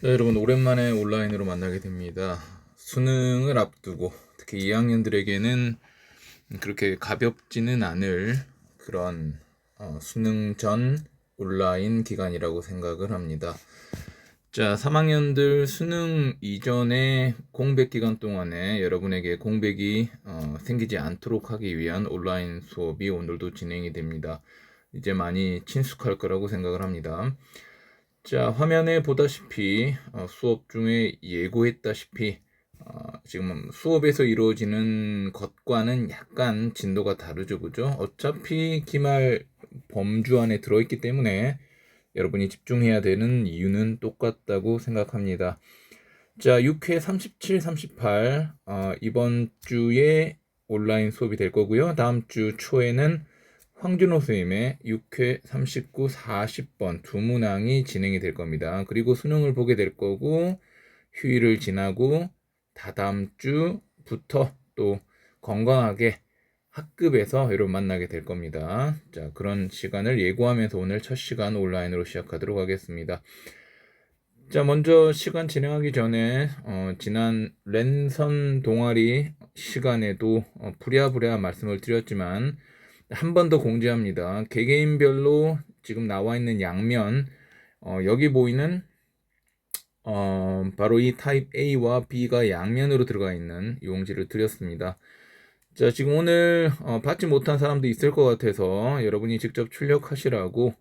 네, 여러분 오랜만에 온라인으로 만나게 됩니다. 수능을 앞두고 특히 2학년들에게는 그렇게 가볍지는 않을 그런 수능 전 온라인 기간이라고 생각을 합니다. 자, 3학년들 수능 이전의 공백 기간 동안에 여러분에게 공백이 생기지 않도록 하기 위한 온라인 수업이 오늘도 진행이 됩니다. 이제 많이 친숙할 거라고 생각을 합니다. 자, 화면에 보다시피 수업 중에 예고했다시피 지금 수업에서 이루어지는 것과는 약간 진도가 다르죠, 그죠? 어차피 기말 범주 안에 들어있기 때문에 여러분이 집중해야 되는 이유는 똑같다고 생각합니다. 자, 6회 37, 38 이번 주에 온라인 수업이 될 거고요. 다음 주 초에는 황준호 선생님의 6회 39, 40번 두 문항이 진행이 될 겁니다. 그리고 수능을 보게 될 거고 휴일을 지나고 다다음 주부터 또 건강하게 학급에서 여러분 만나게 될 겁니다. 자, 그런 시간을 예고하면서 오늘 첫 시간 온라인으로 시작하도록 하겠습니다. 자, 먼저 시간 진행하기 전에 지난 랜선 동아리 시간에도 부랴부랴 말씀을 드렸지만 한 번 더 공지합니다. 개개인별로 지금 나와 있는 양면 여기 보이는 바로 이 타입 A와 B가 양면으로 들어가 있는 용지를 드렸습니다. 자, 지금 오늘 받지 못한 사람도 있을 것 같아서 여러분이 직접 출력하시라고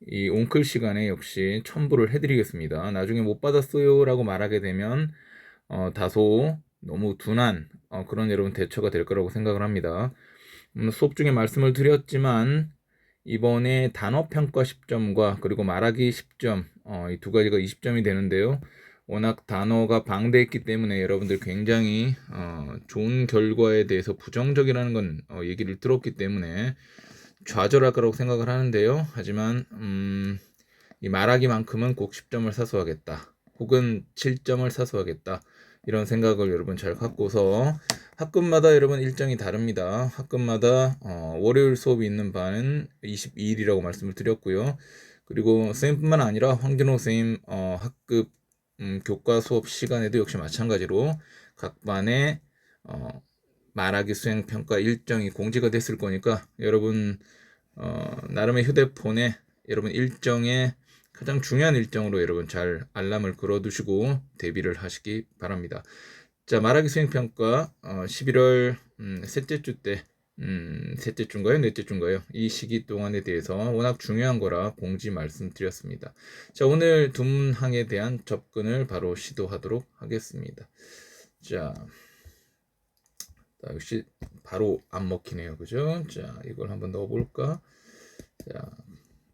이 온클 시간에 역시 첨부를 해드리겠습니다. 나중에 못 받았어요 라고 말하게 되면 다소 너무 둔한 그런 여러분 대처가 될 거라고 생각을 합니다. 수업 중에 말씀을 드렸지만 이번에 단어평가 10점과 그리고 말하기 10점 이 두 가지가 20점이 되는데요. 워낙 단어가 방대했기 때문에 여러분들 굉장히 좋은 결과에 대해서 부정적이라는 건 얘기를 들었기 때문에 좌절할 거라고 생각을 하는데요. 하지만 이 말하기만큼은 꼭 10점을 사수하겠다. 혹은 7점을 사수하겠다. 이런 생각을 여러분 잘 갖고서 학급마다 여러분 일정이 다릅니다. 학급마다 월요일 수업이 있는 반은 22일이라고 말씀을 드렸고요. 그리고 선생님뿐만 아니라 황준호 선생님 학급 교과 수업 시간에도 역시 마찬가지로 각 반에 말하기 수행평가 일정이 공지가 됐을 거니까 여러분 나름의 휴대폰에 여러분 일정에 가장 중요한 일정으로 여러분 잘 알람을 걸어두시고 대비를 하시기 바랍니다. 자, 말하기 수행평가 11월 셋째 주 때 셋째 주인가요? 넷째 주인가요? 이 시기 동안에 대해서 워낙 중요한 거라 공지 말씀드렸습니다. 자, 오늘 두 문항에 대한 접근을 바로 시도하도록 하겠습니다. 자, 역시 바로 안 먹히네요. 그죠? 자, 이걸 한번 넣어볼까? 자,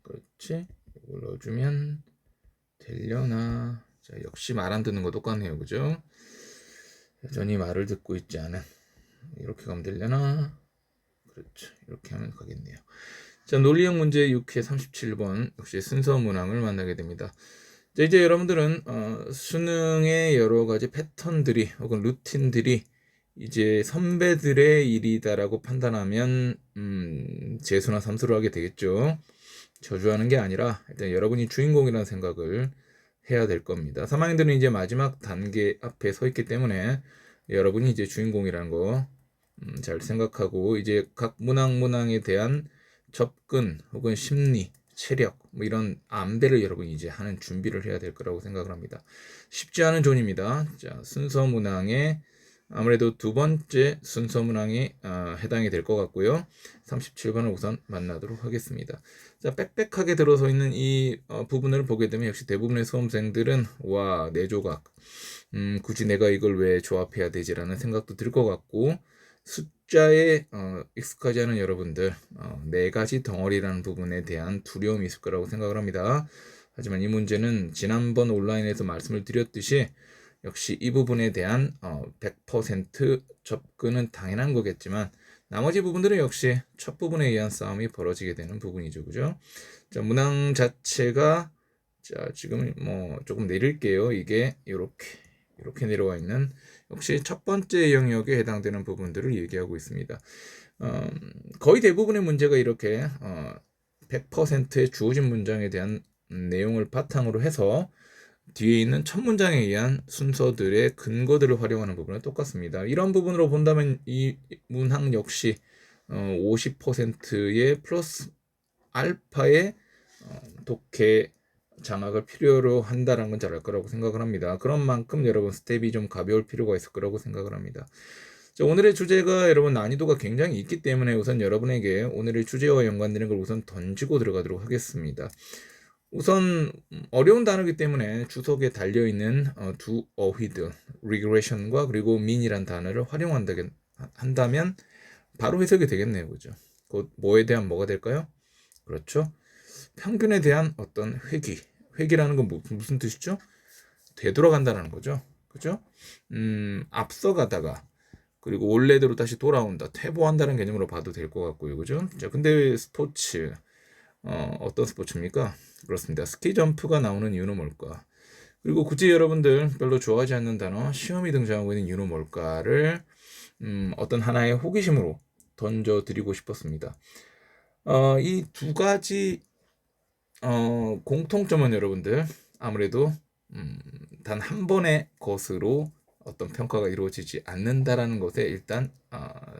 그렇지. 이걸 넣어주면 되려나? 자, 역시 말 안 듣는 거 똑같네요. 그죠? 여전히 말을 듣고 있지 않은. 이렇게 가면 되려나? 그렇죠. 이렇게 하면 가겠네요. 자, 논리형 문제 6회 37번 역시 순서 문항을 만나게 됩니다. 자, 이제 여러분들은 수능의 여러 가지 패턴들이 혹은 루틴들이 이제 선배들의 일이다라고 판단하면 재수나 삼수를 하게 되겠죠. 저주하는 게 아니라 일단 여러분이 주인공이라는 생각을 해야 될 겁니다. 3학년들은 이제 마지막 단계 앞에 서 있기 때문에 여러분이 이제 주인공이라는 거 잘 생각하고 이제 각 문항에 대한 접근 혹은 심리, 체력 뭐 이런 암대를 여러분이 이제 하는 준비를 해야 될 거라고 생각을 합니다. 쉽지 않은 존입니다. 자, 순서 문항에 아무래도 두 번째 순서 문항이 해당이 될 것 같고요. 37번을 우선 만나도록 하겠습니다. 자, 빽빽하게 들어서 있는 이 부분을 보게 되면 역시 대부분의 수험생들은 와, 네 조각 굳이 내가 이걸 왜 조합해야 되지라는 생각도 들 것 같고 숫자에 익숙하지 않은 여러분들 네 가지 덩어리라는 부분에 대한 두려움이 있을 거라고 생각을 합니다. 하지만 이 문제는 지난번 온라인에서 말씀을 드렸듯이 역시 이 부분에 대한 100% 접근은 당연한 거겠지만 나머지 부분들은 역시 첫 부분에 의한 싸움이 벌어지게 되는 부분이죠. 그죠? 자, 문항 자체가 자, 지금 뭐 조금 내릴게요. 이게 이렇게 내려와 있는 역시 첫 번째 영역에 해당되는 부분들을 얘기하고 있습니다. 거의 대부분의 문제가 이렇게 100%의 주어진 문장에 대한 내용을 바탕으로 해서 뒤에 있는 첫 문장에 의한 순서들의 근거들을 활용하는 부분은 똑같습니다. 이런 부분으로 본다면 이 문항 역시 50%의 플러스 알파의 독해 장악을 필요로 한다는 건 잘 알 거라고 생각을 합니다. 그런 만큼 여러분 스텝이 좀 가벼울 필요가 있을 거라고 생각을 합니다. 자, 오늘의 주제가 여러분 난이도가 굉장히 있기 때문에 우선 여러분에게 오늘의 주제와 연관되는 걸 우선 던지고 들어가도록 하겠습니다. 우선 어려운 단어이기 때문에 주석에 달려있는 두 어휘들 regression과 그리고 mean이란 단어를 활용한다면 바로 해석이 되겠네요. 그죠? 곧 뭐에 대한 뭐가 될까요? 그렇죠. 평균에 대한 어떤 회귀라는 건 무슨 뜻이죠? 되돌아간다는 거죠. 그죠? 앞서가다가 그리고 원래대로 다시 돌아온다, 퇴보한다는 개념으로 봐도 될 것 같고요. 그죠? 자, 근데 스포츠 어떤 스포츠입니까? 그렇습니다. 스키 점프가 나오는 이유는 뭘까? 그리고 굳이 여러분들 별로 좋아하지 않는 단어 시험이 등장하고 있는 이유는 뭘까를 어떤 하나의 호기심으로 던져드리고 싶었습니다. 이 두 가지 공통점은 여러분들 아무래도 단 한 번의 것으로 어떤 평가가 이루어지지 않는다라는 것에 일단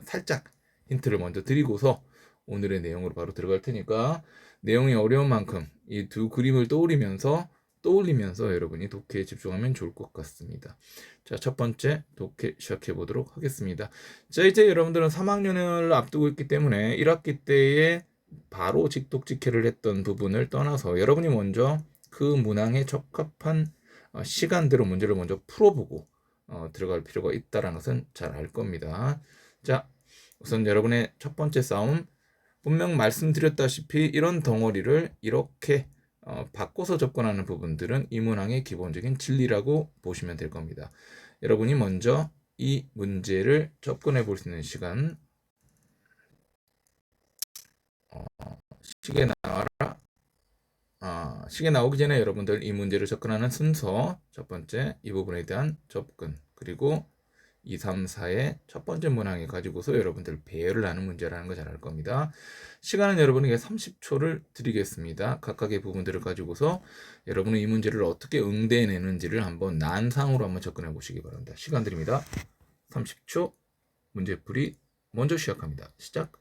살짝 힌트를 먼저 드리고서 오늘의 내용으로 바로 들어갈 테니까 내용이 어려운 만큼 이 두 그림을 떠올리면서 여러분이 독해에 집중하면 좋을 것 같습니다. 자, 첫 번째 독해 시작해 보도록 하겠습니다. 자, 이제 여러분들은 3학년을 앞두고 있기 때문에 1학기 때에 바로 직독직해를 했던 부분을 떠나서 여러분이 먼저 그 문항에 적합한 시간대로 문제를 먼저 풀어보고 들어갈 필요가 있다는 것은 잘 알 겁니다. 자, 우선 여러분의 첫 번째 싸움, 분명 말씀드렸다시피 이런 덩어리를 이렇게 바꿔서 접근하는 부분들은 이 문항의 기본적인 진리라고 보시면 될 겁니다. 여러분이 먼저 이 문제를 접근해 볼 수 있는 시간, 시계 나와라. 시계 나오기 전에 여러분들 이 문제를 접근하는 순서, 첫 번째 이 부분에 대한 접근, 그리고 2, 3, 4의 첫 번째 문항에 가지고서 여러분들 배열을 하는 문제라는 거 잘 알 겁니다. 시간은 여러분에게 30초를 드리겠습니다. 각각의 부분들을 가지고서 여러분은 이 문제를 어떻게 응대해내는지를 한번 난상으로 한번 접근해 보시기 바랍니다. 시간 드립니다. 30초 문제풀이 먼저 시작합니다. 시작.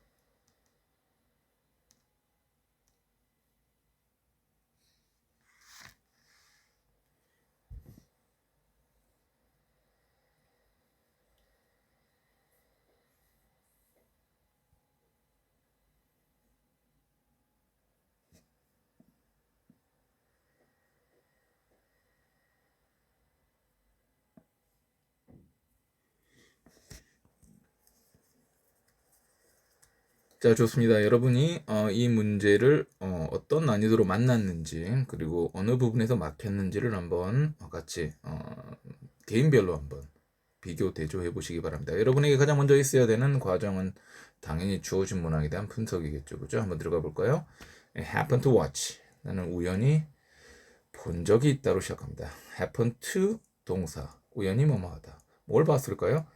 자, 좋습니다. 여러분이 이 문제를 어떤 난이도로 만났는지 그리고 어느 부분에서 막혔는지를 한번 같이 개인별로 한번 비교 대조해 보시기 바랍니다. 여러분에게 가장 먼저 있어야 되는 과정은 당연히 주어진 문항에 대한 분석이겠죠. 그죠? 한번 들어가 볼까요? happen to watch. 나는 우연히 본 적이 있다로 시작합니다. happen to 동사. 우연히 뭐뭐하다. 뭘 봤을까요?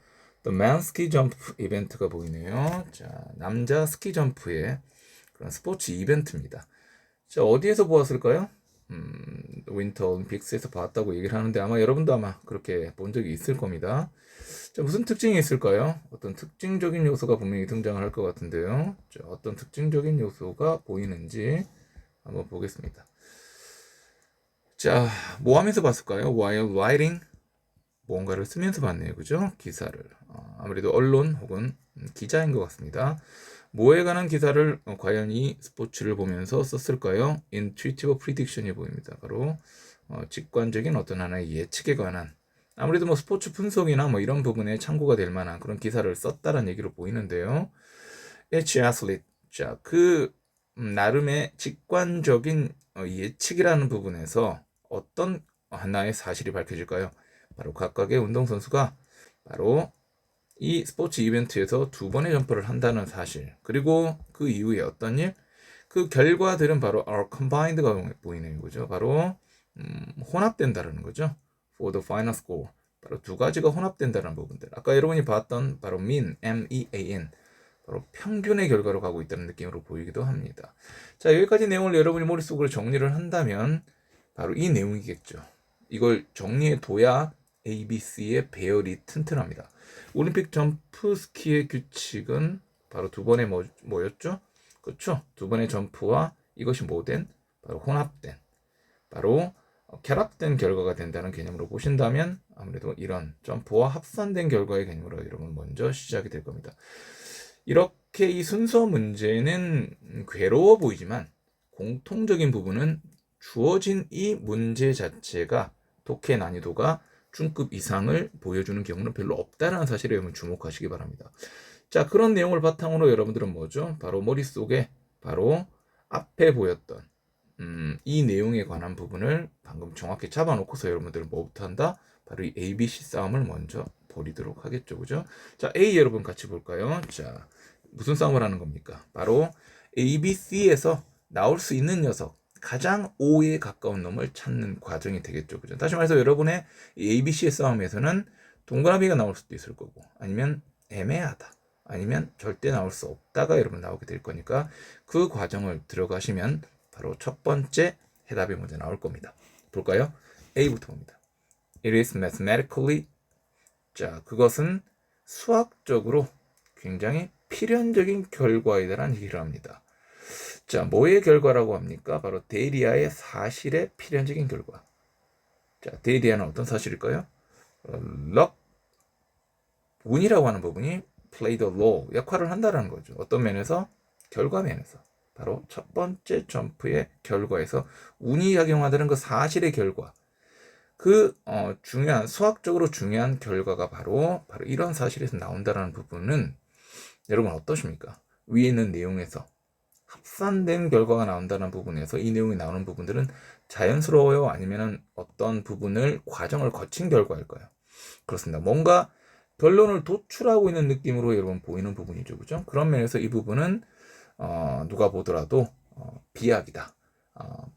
The man ski jump 이벤트가 보이네요. 자, 남자 스키 점프의 그런 스포츠 이벤트입니다. 자, 어디에서 보았을까요? 윈터 올림픽스에서 봤다고 얘기를 하는데 아마 여러분도 아마 그렇게 본 적이 있을 겁니다. 자, 무슨 특징이 있을까요? 어떤 특징적인 요소가 분명히 등장을 할 것 같은데요. 자, 어떤 특징적인 요소가 보이는지 한번 보겠습니다. 자, 뭐 하면서 봤을까요? While writing, 뭔가를 쓰면서 봤네요. 그죠? 기사를. 아무래도 언론 혹은 기자인 것 같습니다. 뭐에 관한 기사를 과연 이 스포츠를 보면서 썼을까요? Intuitive prediction이 보입니다. 바로 직관적인 어떤 하나의 예측에 관한, 아무래도 뭐 스포츠 분석이나 뭐 이런 부분에 참고가 될 만한 그런 기사를 썼다는 얘기로 보이는데요. Each athlete. 자, 그 나름의 직관적인 예측이라는 부분에서 어떤 하나의 사실이 밝혀질까요? 바로 각각의 운동선수가 바로 이 스포츠 이벤트에서 2번의 점프를 한다는 사실, 그리고 그 이후에 어떤 일, 그 결과들은 바로 are combined가 보이네요. 그죠? 바로 혼합된다는 거죠. For the final score. 바로 두 가지가 혼합된다는 부분들. 아까 여러분이 봤던 바로 mean, M-E-A-N. 바로 평균의 결과로 가고 있다는 느낌으로 보이기도 합니다. 자, 여기까지 내용을 여러분이 머릿속으로 정리를 한다면 바로 이 내용이겠죠. 이걸 정리해 둬야 ABC의 배열이 튼튼합니다. 올림픽 점프 스키의 규칙은 바로 두 번의 뭐였죠? 그렇죠? 두 번의 점프와 이것이 뭐된? 바로 혼합된, 바로 결합된 결과가 된다는 개념으로 보신다면 아무래도 이런 점프와 합산된 결과의 개념으로 여러분 먼저 시작이 될 겁니다. 이렇게 이 순서 문제는 괴로워 보이지만 공통적인 부분은 주어진 이 문제 자체가 독해 난이도가 중급 이상을 보여주는 경우는 별로 없다는 사실에 여러분 주목하시기 바랍니다. 자, 그런 내용을 바탕으로 여러분들은 뭐죠? 바로 머릿속에 바로 앞에 보였던 이 내용에 관한 부분을 방금 정확히 잡아놓고서 여러분들은 뭐부터 한다? 바로 이 ABC 싸움을 먼저 벌이도록 하겠죠. 그죠? 자, A 여러분 같이 볼까요? 자, 무슨 싸움을 하는 겁니까? 바로 ABC에서 나올 수 있는 녀석, 가장 O에 가까운 놈을 찾는 과정이 되겠죠. 그죠? 다시 말해서 여러분의 ABC의 싸움에서는 동그라미가 나올 수도 있을 거고, 아니면 애매하다, 아니면 절대 나올 수 없다가 여러분 나오게 될 거니까 그 과정을 들어가시면 바로 첫 번째 해답이 먼저 나올 겁니다. 볼까요? A부터 봅니다. It is mathematically, 자, 그것은 수학적으로 굉장히 필연적인 결과이다라는 얘기를 합니다. 자, 뭐의 결과라고 합니까? 바로 데리아의 사실의 필연적인 결과. 자, 데리아는 어떤 사실일까요? 럭, 운이라고 하는 부분이 play the role, 역할을 한다는 거죠. 어떤 면에서? 결과 면에서. 바로 첫 번째 점프의 결과에서 운이 작용하다는 그 사실의 결과. 그 중요한, 수학적으로 중요한 결과가 바로 이런 사실에서 나온다는 부분은 여러분 어떠십니까? 위에 있는 내용에서 합산된 결과가 나온다는 부분에서 이 내용이 나오는 부분들은 자연스러워요? 아니면 어떤 부분을 과정을 거친 결과일까요? 그렇습니다. 뭔가 결론을 도출하고 있는 느낌으로 여러분 보이는 부분이죠. 그죠? 그런 면에서 이 부분은 누가 보더라도 비약이다.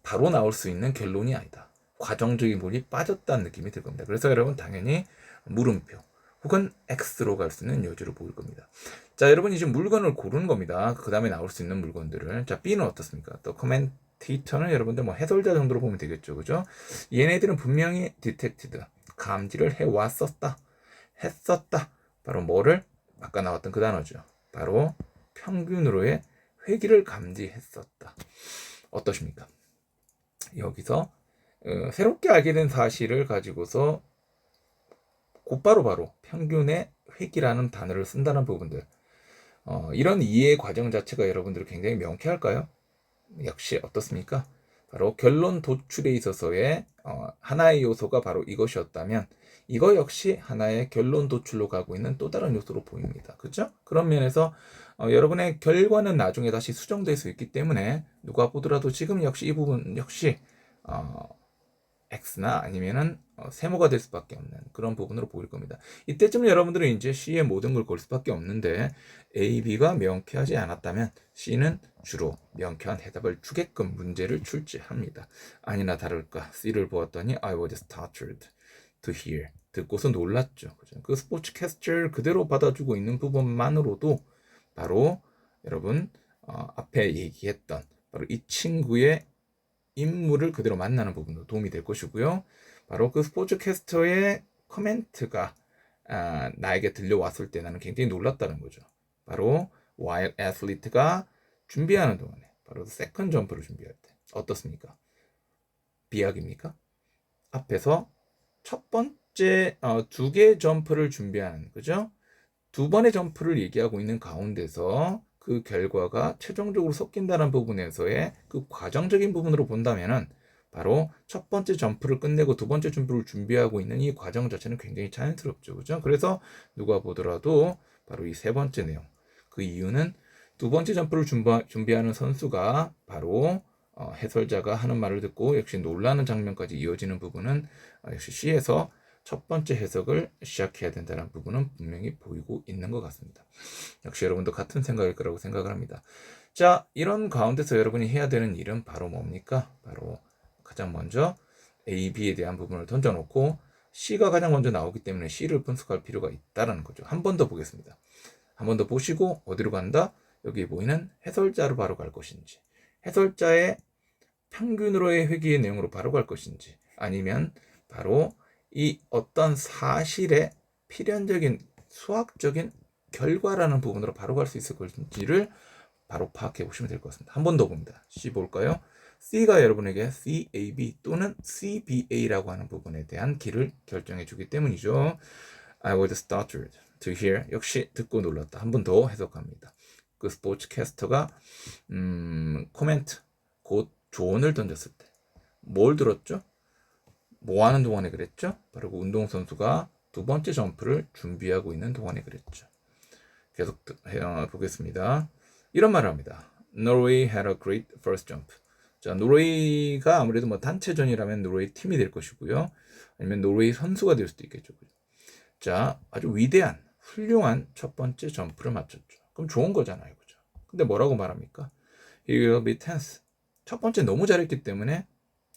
바로 나올 수 있는 결론이 아니다. 과정적인 부분이 빠졌다는 느낌이 들 겁니다. 그래서 여러분 당연히 물음표 혹은 X로 갈 수 있는 여지로 보일 겁니다. 자, 여러분이 지금 물건을 고르는 겁니다. 그 다음에 나올 수 있는 물건들을. 자, B는 어떻습니까? 또 코멘테이터는 여러분들 뭐 해설자 정도로 보면 되겠죠. 그죠? 얘네들은 분명히 detected, 감지를 해왔었다. 했었다. 바로 뭐를? 아까 나왔던 그 단어죠. 바로 평균으로의 회기를 감지했었다. 어떠십니까? 여기서 새롭게 알게 된 사실을 가지고서 곧바로 바로 평균의 회기라는 단어를 쓴다는 부분들, 이런 이해 과정 자체가 여러분들 굉장히 명쾌할까요? 역시 어떻습니까? 바로 결론 도출에 있어서의 하나의 요소가 바로 이것이었다면 이거 역시 하나의 결론 도출로 가고 있는 또 다른 요소로 보입니다. 그렇죠? 그런 면에서 여러분의 결과는 나중에 다시 수정될 수 있기 때문에 누가 보더라도 지금 역시 이 부분 역시 X나 아니면은 세모가 될 수밖에 없는 그런 부분으로 보일 겁니다. 이때쯤 여러분들은 이제 C의 모든 걸 걸 수밖에 없는데 A, B가 명쾌하지 않았다면 C는 주로 명쾌한 해답을 주게끔 문제를 출제합니다. 아니나 다를까 C를 보았더니 I was startled to hear, 듣고서 놀랐죠. 그 스포츠 캐스트를 그대로 받아주고 있는 부분만으로도 바로 여러분 앞에 얘기했던 바로 이 친구의 인물을 그대로 만나는 부분도 도움이 될 것이고요. 바로 그 스포츠캐스터의 코멘트가 나에게 들려왔을 때 나는 굉장히 놀랐다는 거죠. 바로 while athlete가 준비하는 동안에 바로 세컨 점프를 준비할 때 어떻습니까? 비약입니까? 앞에서 첫 번째 두 개의 점프를 준비하는, 그죠? 두 번의 점프를 얘기하고 있는 가운데서 그 결과가 최종적으로 섞인다는 부분에서의 그 과정적인 부분으로 본다면은 바로 첫 번째 점프를 끝내고 두 번째 점프를 준비하고 있는 이 과정 자체는 굉장히 자연스럽죠. 그죠? 그래서 누가 보더라도 바로 이 세 번째 내용. 그 이유는 두 번째 점프를 준비하는 선수가 바로 해설자가 하는 말을 듣고 역시 놀라는 장면까지 이어지는 부분은 역시 C에서 첫 번째 해석을 시작해야 된다는 부분은 분명히 보이고 있는 것 같습니다. 역시 여러분도 같은 생각일 거라고 생각을 합니다. 자, 이런 가운데서 여러분이 해야 되는 일은 바로 뭡니까? 바로 가장 먼저 A, B에 대한 부분을 던져놓고 C가 가장 먼저 나오기 때문에 C를 분석할 필요가 있다는 거죠. 한 번 더 보겠습니다. 한 번 더 보시고 어디로 간다? 여기 보이는 해설자로 바로 갈 것인지, 해설자의 평균으로의 회귀의 내용으로 바로 갈 것인지, 아니면 바로 이 어떤 사실의 필연적인 수학적인 결과라는 부분으로 바로 갈 수 있을 것인지를 바로 파악해 보시면 될 것 같습니다. 한 번 더 봅니다. C 볼까요? C가 여러분에게 CAB 또는 CBA라고 하는 부분에 대한 길을 결정해 주기 때문이죠. I was startled to hear. 역시 듣고 놀랐다. 한 번 더 해석합니다. 그 스포츠 캐스터가 코멘트, 곧 조언을 던졌을 때 뭘 들었죠? 뭐 하는 동안에 그랬죠? 바로 그 운동선수가 두 번째 점프를 준비하고 있는 동안에 그랬죠. 계속 보겠습니다. 이런 말을 합니다. Norway had a great first jump. 자, 노르웨이가 아무래도 뭐 단체전이라면 노르웨이 팀이 될 것이고요. 아니면 노르웨이 선수가 될 수도 있겠죠. 자, 아주 위대한, 훌륭한 첫 번째 점프를 마쳤죠. 그럼 좋은 거잖아요. 그죠? 근데 뭐라고 말합니까? He will be tense. 첫 번째 너무 잘했기 때문에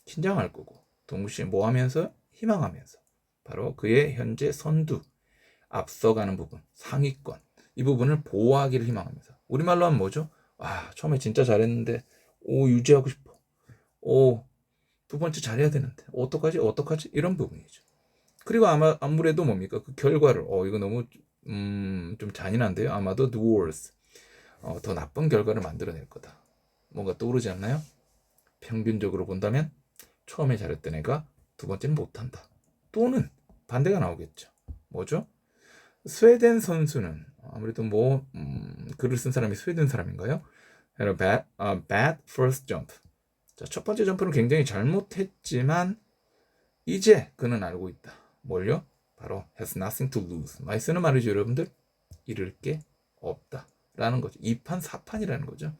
긴장할 거고, 동시에 뭐 하면서? 희망하면서. 바로 그의 현재 선두, 앞서가는 부분, 상위권. 이 부분을 보호하기를 희망하면서. 우리말로 하면 뭐죠? 아, 처음에 진짜 잘했는데, 유지하고 싶어. 두 번째 잘해야 되는데, 어떡하지? 이런 부분이죠. 그리고 아무래도 뭡니까? 그 결과를, 이거 너무, 좀 잔인한데요? 아마도 do worse. 더 나쁜 결과를 만들어낼 거다. 뭔가 떠오르지 않나요? 평균적으로 본다면, 처음에 잘했던 애가 두 번째는 못한다. 또는 반대가 나오겠죠. 뭐죠? 스웨덴 선수는 아무래도 글을 쓴 사람이 스웨덴 사람인가요? Had a bad first jump. 자, 첫 번째 점프는 굉장히 잘못했지만 이제 그는 알고 있다. 뭘요? 바로 has nothing to lose. 많이 쓰는 말이죠, 여러분들. 잃을 게 없다. 라는 거죠. 2판 4판이라는 거죠.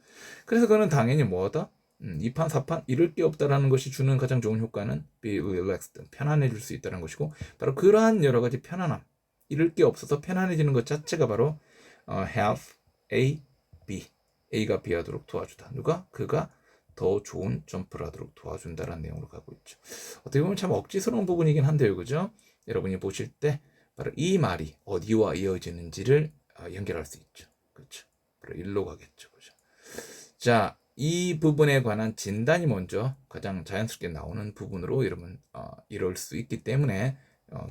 그래서 그는 당연히 뭐하다? 2판 4판 잃을 게 없다라는 것이 주는 가장 좋은 효과는 be relaxed. 편안해질 수 있다는 것이고, 바로 그러한 여러 가지 편안함, 잃을 게 없어서 편안해지는 것 자체가 바로 have A, B. A가 B 하도록 도와주다. 누가? 그가 더 좋은 점프를 하도록 도와준다라는 내용으로 가고 있죠. 어떻게 보면 참 억지스러운 부분이긴 한데요. 그죠? 여러분이 보실 때 바로 이 말이 어디와 이어지는지를 연결할 수 있죠. 그렇죠? 바로 일로 가겠죠. 그죠? 자, 이 부분에 관한 진단이 먼저 가장 자연스럽게 나오는 부분으로 여러분 이럴 수 있기 때문에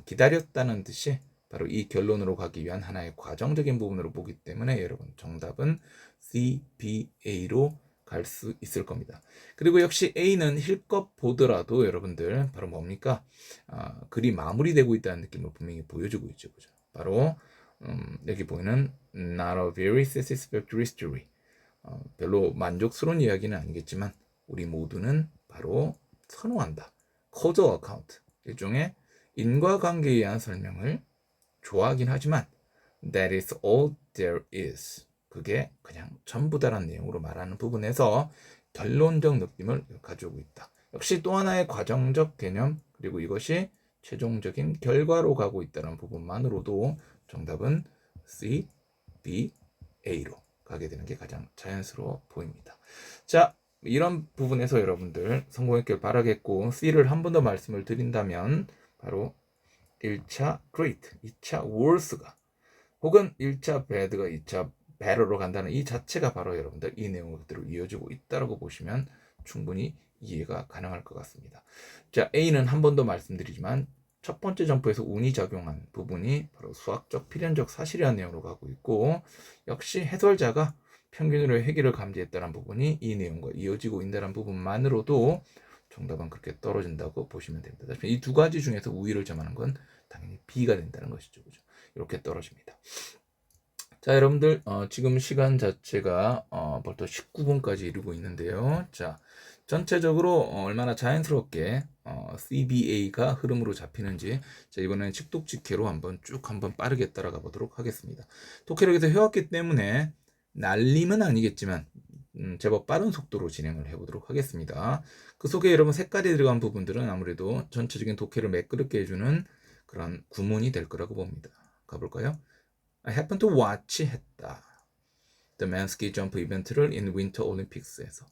기다렸다는 뜻이 바로 이 결론으로 가기 위한 하나의 과정적인 부분으로 보기 때문에 여러분 정답은 CBA로 갈 수 있을 겁니다. 그리고 역시 A는 힐껏 보더라도 여러분들 바로 뭡니까? 글이 마무리되고 있다는 느낌을 분명히 보여주고 있죠. 그죠? 바로 여기 보이는 not a very satisfactory story. 별로 만족스러운 이야기는 아니겠지만 우리 모두는 바로 선호한다. causal account. 일종의 인과관계에 의한 설명을 좋아하긴 하지만 that is all there is. 그게 그냥 전부다라는 내용으로 말하는 부분에서 결론적 느낌을 가지고 있다. 역시 또 하나의 과정적 개념, 그리고 이것이 최종적인 결과로 가고 있다는 부분만으로도 정답은 C, B, A로 가게 되는 게 가장 자연스러워 보입니다. 자, 이런 부분에서 여러분들 성공했길 바라겠고, C를 한 번 더 말씀을 드린다면 바로 1차 great, 2차 worse가, 혹은 1차 bad가 2차 better로 간다는 이 자체가 바로 여러분들 이 내용을 그대로 이어지고 있다고 보시면 충분히 이해가 가능할 것 같습니다. 자, A는 한 번 더 말씀드리지만 첫 번째 점프에서 운이 작용한 부분이 바로 수학적 필연적 사실이라는 내용으로 가고 있고, 역시 해설자가 평균으로의 회귀를 감지했다는 부분이 이 내용과 이어지고 있다는 부분만으로도 정답은 그렇게 떨어진다고 보시면 됩니다. 이 두 가지 중에서 우위를 점하는 건 당연히 B가 된다는 것이죠. 그죠? 이렇게 떨어집니다. 자, 여러분들 지금 시간 자체가 벌써 19분까지 이르고 있는데요. 자, 전체적으로 얼마나 자연스럽게 CBA가 흐름으로 잡히는지, 자, 이번에는 칙독직회로 한번 빠르게 따라가 보도록 하겠습니다. 독해력에서 해왔기 때문에 날림은 아니겠지만 제법 빠른 속도로 진행을 해보도록 하겠습니다. 그 속에 여러분 색깔이 들어간 부분들은 아무래도 전체적인 독해를 매끄럽게 해주는 그런 구문이 될 거라고 봅니다. 가볼까요? I happen to watch 했다. The men's ski jump 이벤트를 in Winter Olympics에서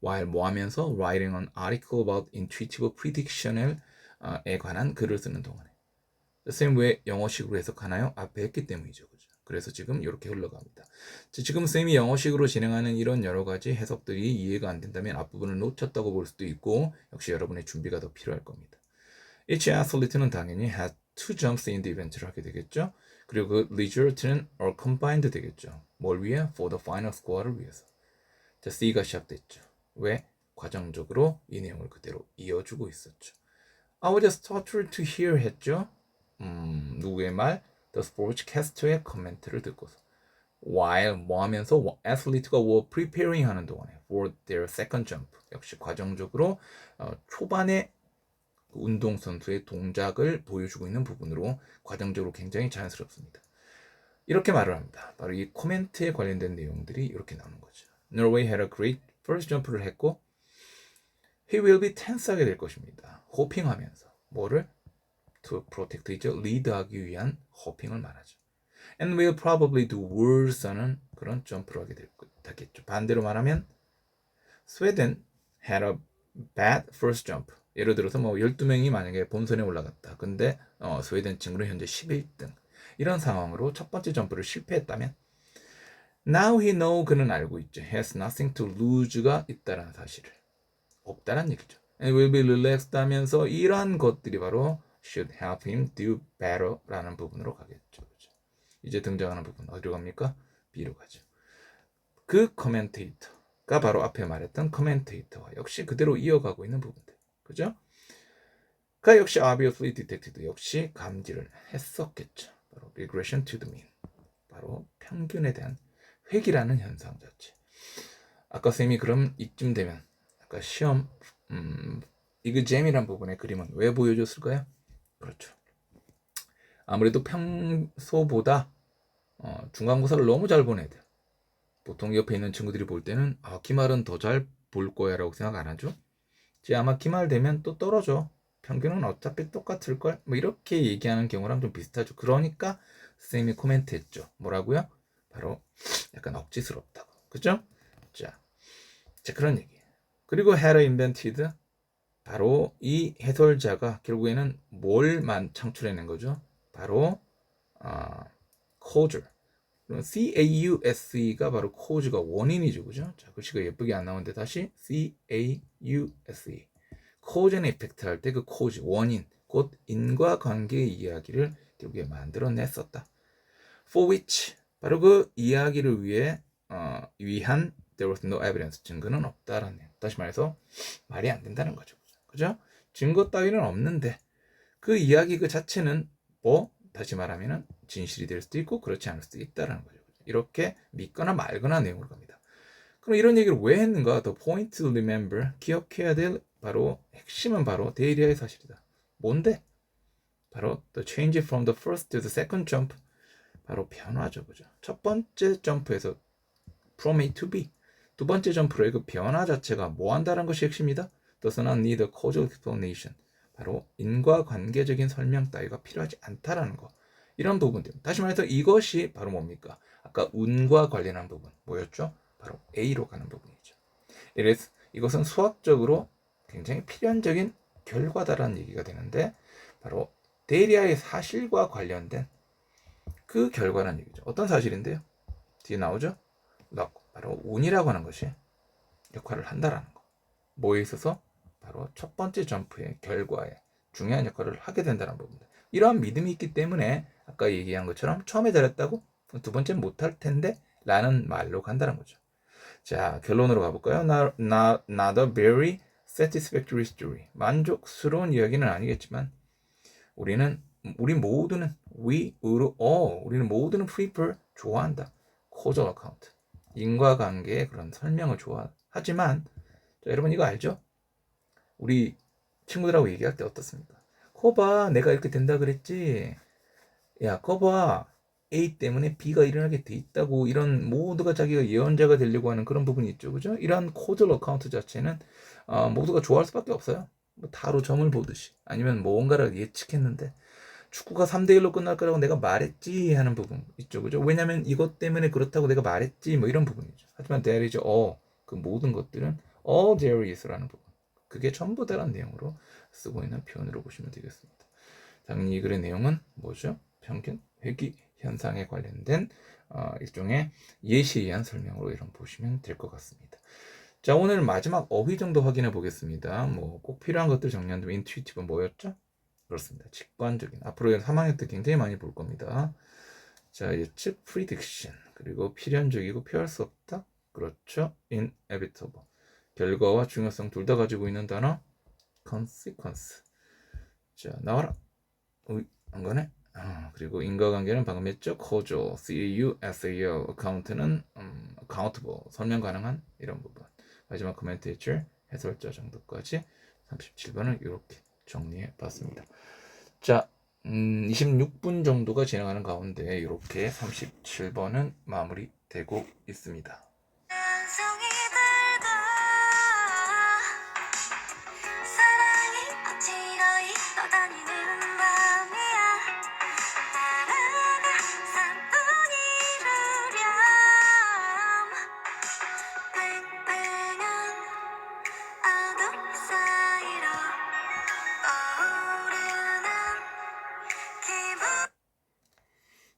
while 뭐 하면서 writing an article about intuitive prediction에 관한 글을 쓰는 동안에. The same way 영어식으로 해석하나요? 앞에 했기 때문이죠. 그죠? 그래서 지금 이렇게 흘러갑니다. 지금 쌤이 영어식으로 진행하는 이런 여러 가지 해석들이 이해가 안 된다면 앞부분을 놓쳤다고 볼 수도 있고 역시 여러분의 준비가 더 필요할 겁니다. Each athlete는 당연히 had two jumps in the event를 하게 되겠죠. 그리고 그 result는 are combined 되겠죠. 뭘 위해? For the final score를 위해서. 자, C가 시작됐죠. 왜? 과정적으로 이 내용을 그대로 이어주고 있었죠. I was startled to hear 했죠. 누구의 말? The sportscaster의 코멘트를 듣고서. While 뭐 하면서 athlete가 were preparing 하는 동안에 for their second jump. 역시 과정적으로 초반에 운동선수의 동작을 보여주고 있는 부분으로 과정적으로 굉장히 자연스럽습니다. 이렇게 말을 합니다. 바로 이 코멘트에 관련된 내용들이 이렇게 나오는 거죠. Norway had a great first jump를 했고 He will be tense하게 될 것입니다. 호핑하면서 뭐를? To protect이죠. 리드하기 위한 호핑을 말하죠. And will probably do worse 하는 그런 점프를 하게 되겠죠. 반대로 말하면 Sweden had a bad first jump. 예를 들어서 뭐 12명이 만약에 본선에 올라갔다. 근데 스웨덴 친구는 현재 11등. 이런 상황으로 첫 번째 점프를 실패했다면 Now he know 그는 알고 있죠. Has nothing to lose가 있다라는 사실을. 없다란 얘기죠. And will be relaxed 하면서 이러한 것들이 바로 should help him do better 라는 부분으로 가겠죠. 그렇죠? 이제 등장하는 부분 어디로 갑니까? B로 가죠. 그 커멘테이터가 바로 앞에 말했던 커멘테이터와 역시 그대로 이어가고 있는 부분들. 그죠? 그 역시 obviously detected 역시 감지를 했었겠죠. 바로 regression to the mean. 바로 평균에 대한 회귀라는 현상 자체. 아까 쌤이 그럼 이쯤 되면 아까 시험 이그잼이란 부분의 그림은 왜 보여줬을까요? 그렇죠. 아무래도 평소보다 중간고사를 너무 잘 본 애들. 보통 옆에 있는 친구들이 볼 때는 기말은 더 잘 볼 거야 라고 생각 안 하죠. 이제 아마 기말 되면 또 떨어져. 평균은 어차피 똑같을걸? 뭐 이렇게 얘기하는 경우랑 좀 비슷하죠. 그러니까 쌤이 코멘트 했죠. 뭐라고요? 바로 약간 억지스럽다고. 그죠? 자 그런 얘기. 그리고 had invented 바로 이 해설자가 결국에는 뭘만 창출해낸 거죠? 바로 cause. CAUSE가 바로 cause가 원인이죠, 그죠? 자, 글씨가 예쁘게 안 나오는데 다시 CAUSE. cause and effect 할 때 그 cause 원인, 곧 인과관계의 이야기를 결국에 만들어냈었다. For which 바로 그 이야기를 위한 there was no evidence 증거는 없다라는 내용. 다시 말해서 말이 안 된다는 거죠, 그죠? 증거 따위는 없는데 그 이야기 그 자체는 다시 말하면은 진실이 될 수도 있고 그렇지 않을 수도 있다라는 거죠. 이렇게 믿거나 말거나 내용으로 갑니다. 그럼 이런 얘기를 왜 했는가? The point to remember 기억해야 될 바로 핵심은 바로 데이리아의 사실이다. 뭔데? 바로 the change from the first to the second jump 바로 변화죠, 그죠? 첫 번째 점프에서 from A to B 두 번째 점프로의 그 변화 자체가 뭐 한다는 것이 핵심이다. Does not need a causal explanation. 바로 인과관계적인 설명 따위가 필요하지 않다라는 거. 이런 부분들. 다시 말해서 이것이 바로 뭡니까? 아까 운과 관련한 부분 뭐였죠? 바로 A로 가는 부분이죠. 이것은 수학적으로 굉장히 필연적인 결과다라는 얘기가 되는데 바로 데리아의 사실과 관련된 그 결과라는 얘기죠. 어떤 사실인데요? 뒤에 나오죠? 바로 운이라고 하는 것이 역할을 한다라는 거. 뭐에 있어서? 바로 첫 번째 점프의 결과에 중요한 역할을 하게 된다는 부분입니다. 이러한 믿음이 있기 때문에 아까 얘기한 것처럼 처음에 잘했다고 두 번째는 못할 텐데 라는 말로 간다는 거죠. 자, 결론으로 가볼까요? Not a very satisfactory story. 만족스러운 이야기는 아니겠지만 우리 모두는 우리는 모두는 prefer 좋아한다. causal account. 인과관계의 그런 설명을 좋아하지만 자, 여러분 이거 알죠? 우리 친구들하고 얘기할 때 어떻습니까? 거봐 내가 이렇게 된다 그랬지. 야 거봐 A 때문에 B가 일어나게 돼 있다고. 이런 모두가 자기가 예언자가 되려고 하는 그런 부분이 있죠, 그죠? 이러한 코드 어카운트 자체는 모두가 좋아할 수밖에 없어요. 뭐 타로 점을 보듯이 아니면 뭔가를 예측했는데 축구가 3대1로 끝날 거라고 내가 말했지 하는 부분 있죠, 그죠? 왜냐면 이것 때문에 그렇다고 내가 말했지 뭐 이런 부분이죠. 하지만 there is 그 모든 것들은 all there is라는 부분, 그게 전부다라는 내용으로 쓰고 있는 표현으로 보시면 되겠습니다. 당연히 이 글의 내용은 뭐죠? 평균, 회귀, 현상에 관련된 일종의 예시에 의한 설명으로 이런 보시면 될 것 같습니다. 자, 오늘 마지막 어휘 정도 확인해 보겠습니다. 뭐 꼭 필요한 것들 정리한다면 intuitive는 뭐였죠? 그렇습니다. 직관적인. 앞으로 3학년 때 굉장히 많이 볼 겁니다. 자, 예측 prediction. 그리고 필연적이고 피할 수 없다. 그렇죠. inevitable. 결과와 중요성 둘 다 가지고 있는 단어 consequence. 자, 나와라. 안 가네. 그리고 인과관계는 방금 했죠. causal, causal. account는 accountable, 설명 가능한 이런 부분. 마지막 코멘트 해줄 해설자 정도까지 37번을 이렇게 정리해 봤습니다. 자, 26분 정도가 지나가는 가운데 이렇게 37번은 마무리되고 있습니다.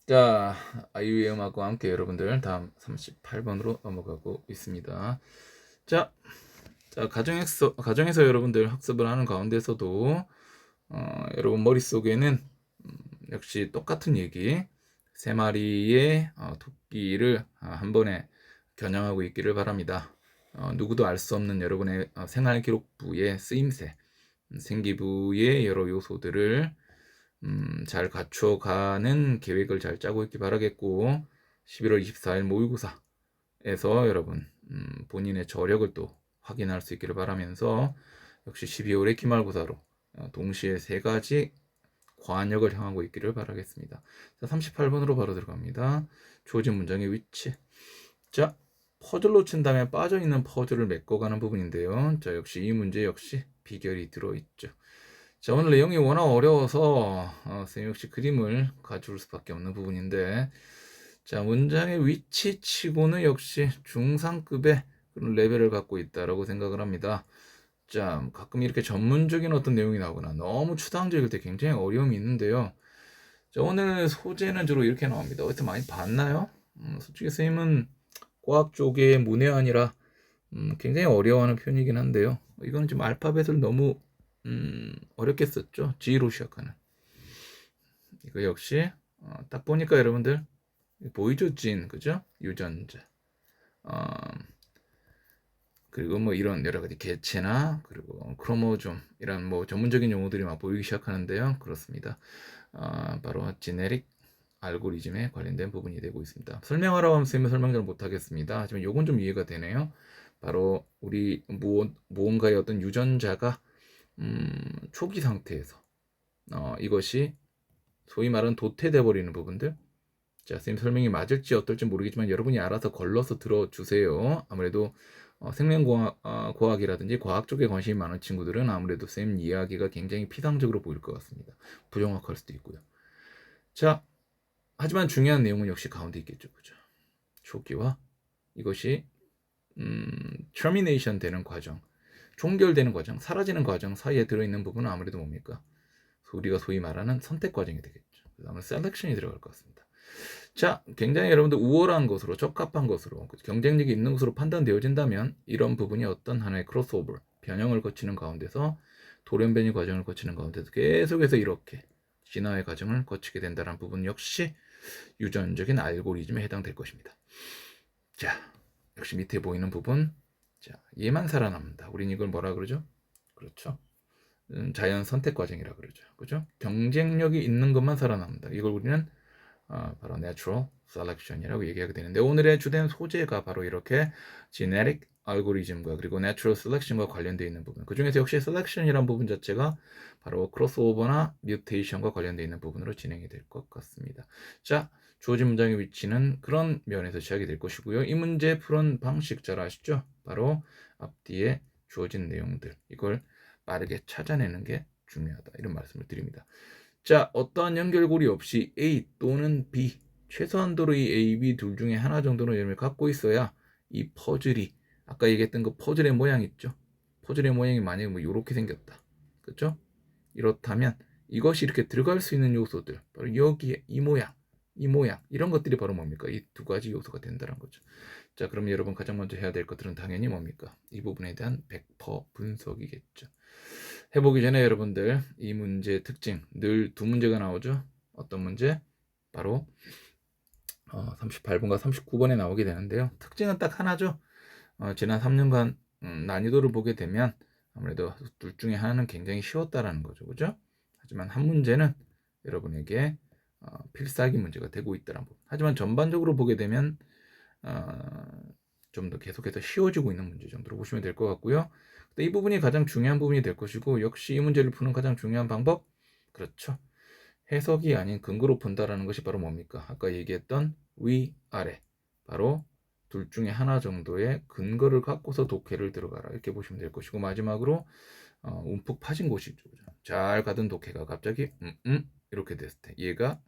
자, 아이유의 음악과 함께 여러분들 다음 38번으로 넘어가고 있습니다. 자, 가정에서 여러분들 학습을 하는 가운데서도 여러분 머릿속에는 역시 똑같은 얘기, 3마리의 토끼를 한 번에 겨냥하고 있기를 바랍니다. 누구도 알 수 없는 여러분의 생활기록부의 쓰임새, 생기부의 여러 요소들을 잘 갖춰가는 계획을 잘 짜고 있기 바라겠고, 11월 24일 모의고사에서 여러분 본인의 저력을 또 확인할 수 있기를 바라면서, 역시 12월의 기말고사로 동시에 3가지 관역을 향하고 있기를 바라겠습니다. 자, 38번으로 바로 들어갑니다. 주어진 문장의 위치. 자, 퍼즐로 친다면 빠져있는 퍼즐을 메꿔가는 부분인데요. 자, 역시 이 문제 역시 비결이 들어있죠. 자, 오늘 내용이 워낙 어려워서 선생님 역시 그림을 가져올 수밖에 없는 부분인데, 자, 문장의 위치치고는 역시 중상급의 그런 레벨을 갖고 있다라고 생각을 합니다. 자, 가끔 이렇게 전문적인 어떤 내용이 나오거나 너무 추상적일 때 굉장히 어려움이 있는데요. 자, 오늘 소재는 주로 이렇게 나옵니다. 어디서 많이 봤나요? 솔직히 선생님은 과학 쪽의 문외한이라 굉장히 어려워하는 편이긴 한데요. 이거는 지금 알파벳을 너무 어렵게 썼죠. G로 시작하는. 이거 역시 딱 보니까 여러분들 보이죠? 진, 그죠? 유전자. 그리고 뭐 이런 여러 가지 개체나 그리고 크로모좀 이런 뭐 전문적인 용어들이 막 보이기 시작하는데요. 그렇습니다. 바로 지네릭 알고리즘에 관련된 부분이 되고 있습니다. 설명하라고 하면 선생님은 설명 잘 못하겠습니다. 하지만 요건 좀 이해가 되네요. 바로 우리 무언가의 어떤 유전자가 초기 상태에서 이것이 소위 말하는 도태돼 버리는 부분들. 자, 선생님 설명이 맞을지 어떨지 모르겠지만 여러분이 알아서 걸러서 들어주세요. 아무래도 생명과학이라든지 과학 쪽에 관심이 많은 친구들은 아무래도 쌤 이야기가 굉장히 피상적으로 보일 것 같습니다. 부정확할 수도 있고요. 자, 하지만 중요한 내용은 역시 가운데 있겠죠. 그죠? 초기와 이것이 termination 되는 과정, 종결되는 과정, 사라지는 과정 사이에 들어있는 부분은 아무래도 뭡니까? 우리가 소위 말하는 선택 과정이 되겠죠. 그다음에 셀렉션이 들어갈 것 같습니다. 자, 굉장히 여러분들 우월한 것으로, 적합한 것으로, 경쟁력이 있는 것으로 판단되어진다면 이런 부분이 어떤 하나의 크로스오버, 변형을 거치는 가운데서 돌연변이 과정을 거치는 가운데서 계속해서 이렇게 진화의 과정을 거치게 된다는 부분 역시 유전적인 알고리즘에 해당될 것입니다. 자, 역시 밑에 보이는 부분, 자, 얘만 살아남는다. 우린 이걸 뭐라 그러죠? 그렇죠. 자연 선택 과정이라 그러죠. 그죠? 경쟁력이 있는 것만 살아남는다. 이걸 우리는 바로 natural selection이라고 얘기하게 되는데, 오늘의 주된 소재가 바로 이렇게 genetic 알고리즘과 그리고 natural selection과 관련되어 있는 부분, 그 중에서 역시 selection이라는 부분 자체가 바로 crossover나 mutation과 관련되어 있는 부분으로 진행이 될 것 같습니다. 자, 주어진 문장의 위치는 그런 면에서 시작이 될 것이고요. 이 문제 푸는 방식 잘 아시죠? 바로 앞뒤에 주어진 내용들, 이걸 빠르게 찾아내는 게 중요하다, 이런 말씀을 드립니다. 자, 어떠한 연결고리 없이 A 또는 B, 최소한도로 이 A, B 둘 중에 하나 정도는 이름을 갖고 있어야 이 퍼즐이, 아까 얘기했던 그 퍼즐의 모양 있죠? 퍼즐의 모양이 만약에 뭐 이렇게 생겼다. 그렇죠? 이렇다면 이것이 이렇게 들어갈 수 있는 요소들, 바로 여기에 이 모양, 이 모양 이런 것들이 바로 뭡니까? 이 두 가지 요소가 된다는 거죠. 자, 그럼 여러분 가장 먼저 해야 될 것들은 당연히 뭡니까? 이 부분에 대한 100% 분석이겠죠. 해보기 전에 여러분들 이 문제의 특징 늘 두 문제가 나오죠. 어떤 문제? 바로 38번과 39번에 나오게 되는데요. 특징은 딱 하나죠. 지난 3년간 난이도를 보게 되면 아무래도 둘 중에 하나는 굉장히 쉬웠다라는 거죠. 그죠? 하지만 한 문제는 여러분에게 필살기 문제가 되고 있다는 부분. 하지만 전반적으로 보게 되면 좀 더 계속해서 쉬워지고 있는 문제 정도로 보시면 될 것 같고요. 이 부분이 가장 중요한 부분이 될 것이고, 역시 이 문제를 푸는 가장 중요한 방법, 그렇죠. 해석이 아닌 근거로 본다라는 것이 바로 뭡니까? 아까 얘기했던 위, 아래. 바로 둘 중에 하나 정도의 근거를 갖고서 독해를 들어가라. 이렇게 보시면 될 것이고, 마지막으로 움푹 파진 곳이 있죠. 잘 가던 독해가 갑자기 이렇게 됐을 때 얘가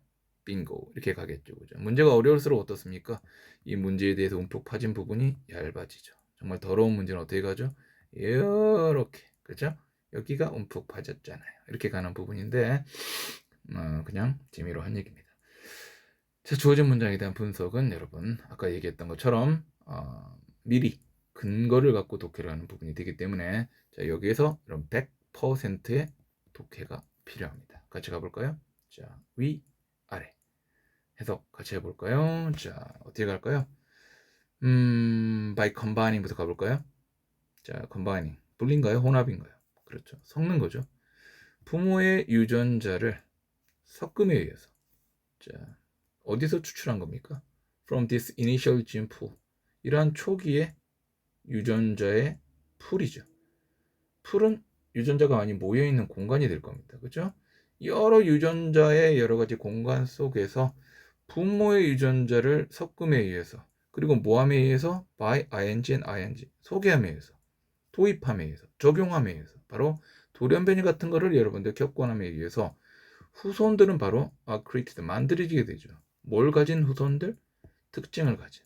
빙고 이렇게 가겠죠. 그죠? 문제가 어려울수록 어떻습니까? 이 문제에 대해서 움푹 파진 부분이 얇아지죠. 정말 더러운 문제는 어떻게 가죠? 이렇게, 그죠? 여기가 움푹 파졌잖아요. 이렇게 가는 부분인데 그냥 재미로 한 얘기입니다. 자, 주어진 문장에 대한 분석은 여러분 아까 얘기했던 것처럼 미리 근거를 갖고 독해를 하는 부분이 되기 때문에 자, 여기에서 이런 100%의 독해가 필요합니다. 같이 가볼까요? 자, 위, 아래 해석 같이 해볼까요? 자, 어떻게 갈까요? by combining부터 가볼까요? 자, combining 분리인가요? 혼합인가요? 그렇죠. 섞는 거죠. 부모의 유전자를 섞음에 의해서 자, 어디서 추출한 겁니까? From this initial gene pool. 이러한 초기의 유전자의 풀이죠. 풀은 유전자가 많이 모여있는 공간이 될 겁니다. 그죠? 여러 유전자의 여러 가지 공간 속에서 부모의 유전자를 섞음에 의해서 그리고 모함에 의해서 by ing and ing 소개함에 의해서 도입함에 의해서 적용함에 의해서 바로 돌연변이 같은 거를 여러분들 겪고남에 의해서 후손들은 바로 created 만들어지게 되죠. 뭘 가진 후손들? 특징을 가진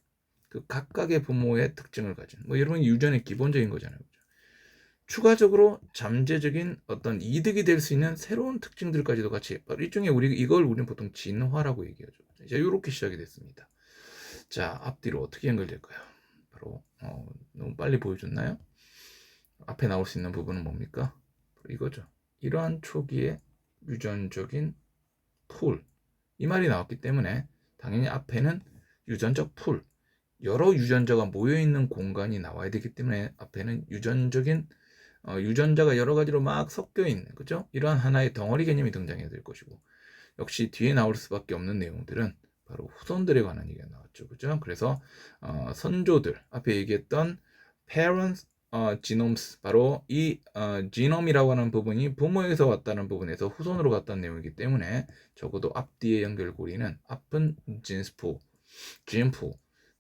그 각각의 부모의 특징을 가진 뭐 여러분 유전의 기본적인 거잖아요. 그죠? 추가적으로 잠재적인 어떤 이득이 될 수 있는 새로운 특징들까지도 같이 일종의 이걸 우리는 보통 진화라고 얘기하죠. 이제 이렇게 시작이 됐습니다. 자, 앞뒤로 어떻게 연결될까요? 바로 너무 빨리 보여줬나요? 앞에 나올 수 있는 부분은 뭡니까? 이거죠. 이러한 초기의 유전적인 풀, 이 말이 나왔기 때문에 당연히 앞에는 유전적 풀, 여러 유전자가 모여있는 공간이 나와야 되기 때문에 앞에는 유전적인 유전자가 여러 가지로 막 섞여 있는, 그죠? 이러한 하나의 덩어리 개념이 등장해야 될 것이고, 역시 뒤에 나올 수밖에 없는 내용들은 바로 후손들에 관한 얘기가 나왔죠, 그죠? 그래서 선조들 앞에 얘기했던 parents genomes 바로 이 genom이라고 하는 부분이 부모에서 왔다는 부분에서 후손으로 갔다는 내용이기 때문에 적어도 앞뒤의 연결고리는 앞은 genes pool, gene pool,